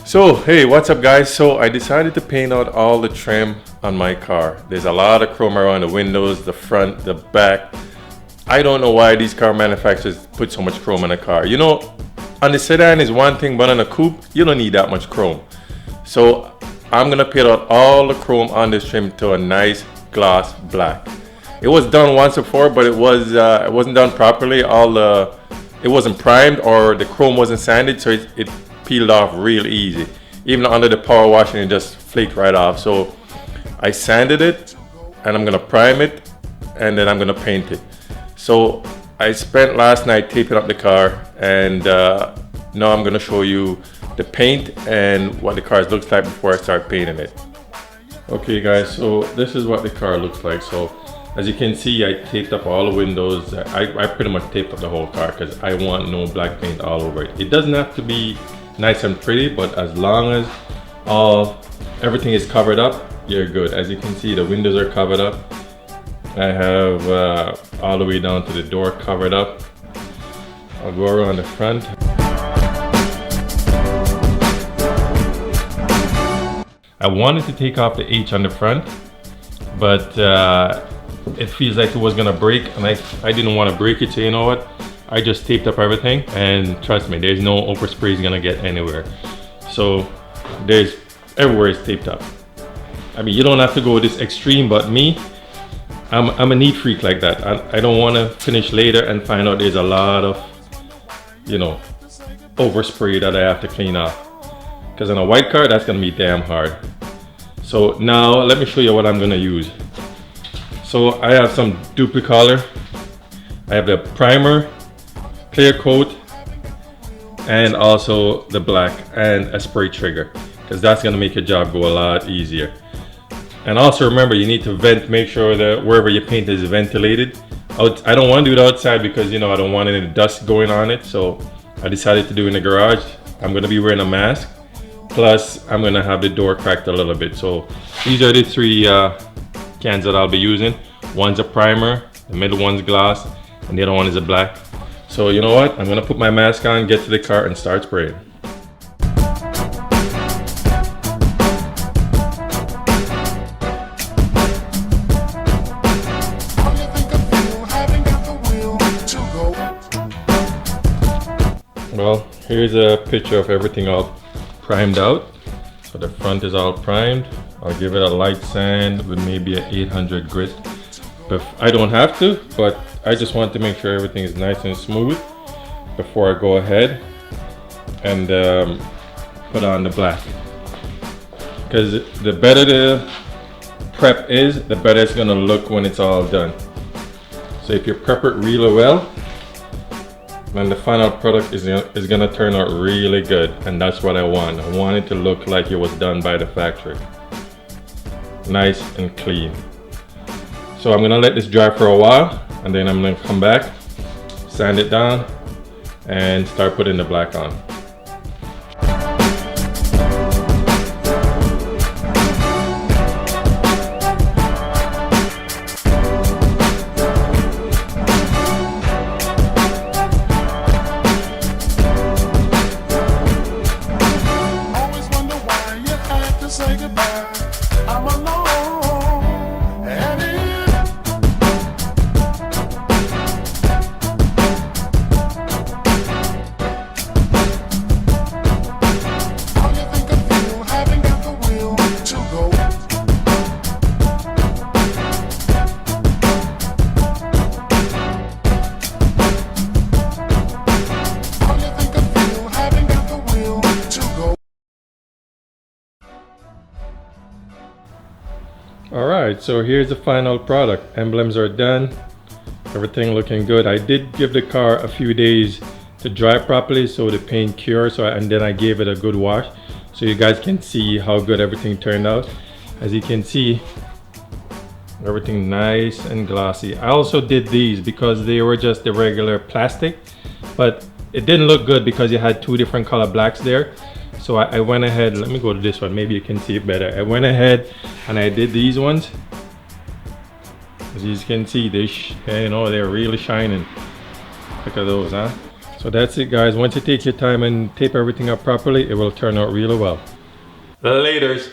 So hey, what's up guys? So I decided to paint out all the trim on my car. There's a lot of chrome around the windows, the front, the back. I don't know why these car manufacturers put so much chrome in a car. You know, on the sedan is one thing, but on a coupe, you don't need that much chrome. So I'm gonna paint out all the chrome on this trim to a nice gloss black. It was done once before, but it wasn't done properly. It wasn't primed, or the chrome wasn't sanded, so it peeled off real easy. Even under the power washing, it just flaked right off. So I sanded it, and I'm gonna prime it, and then I'm gonna paint it. So I spent last night taping up the car, and now I'm gonna show you the paint and what the car looks like before I start painting it. Okay guys, so this is what the car looks like. So as you can see, I taped up all the windows. I pretty much taped up the whole car because I want no black paint all over it. It doesn't have to be nice and pretty, but as long as everything is covered up, you're good. As you can see, the windows are covered up. I have all the way down to the door covered up. I'll go around the front. I wanted to take off the H on the front, but it feels like it was gonna break, and I didn't want to break it, so you know what? I just taped up everything, and trust me, there's no overspray is gonna get anywhere. So there's everywhere is taped up. I mean, you don't have to go this extreme, but me, I'm a neat freak like that. I don't want to finish later and find out there's a lot of, you know, overspray that I have to clean off. Because on a white car, that's gonna be damn hard. So now let me show you what I'm gonna use. So I have some Duplicolor. I have the primer, clear coat, and also the black, and a spray trigger, because that's gonna make your job go a lot easier. And also remember, you need to make sure that wherever you paint is ventilated. I don't want to do it outside because, you know, I don't want any dust going on it. So I decided to do it in the garage. I'm gonna be wearing a mask. Plus, I'm gonna have the door cracked a little bit. So these are the three cans that I'll be using. One's a primer, the middle one's gloss, and the other one is a black. So you know what? I'm gonna put my mask on, get to the car, and start spraying. Well, here's a picture of everything all primed out. So the front is all primed. I'll give it a light sand with maybe an 800 grit. But I don't have to, but I just want to make sure everything is nice and smooth before I go ahead and put on the black. Because the better the prep is, the better it's gonna look when it's all done. So if you prep it really well, then the final product is gonna turn out really good, and that's what I want. I want it to look like it was done by the factory. Nice and clean. So I'm gonna let this dry for a while, and then I'm gonna come back, sand it down, and start putting the black on. Alright, so here's the final product. Emblems are done. Everything looking good. I did give the car a few days to dry properly so the paint cures, and then I gave it a good wash so you guys can see how good everything turned out. As you can see, everything nice and glossy. I also did these because they were just the regular plastic, but it didn't look good because you had two different color blacks there. So I went ahead, let me go to this one, maybe you can see it better. I went ahead and I did these ones. As you can see, you know, they're really shining. Look at those, huh? So that's it, guys. Once you take your time and tape everything up properly, it will turn out really well. Laters.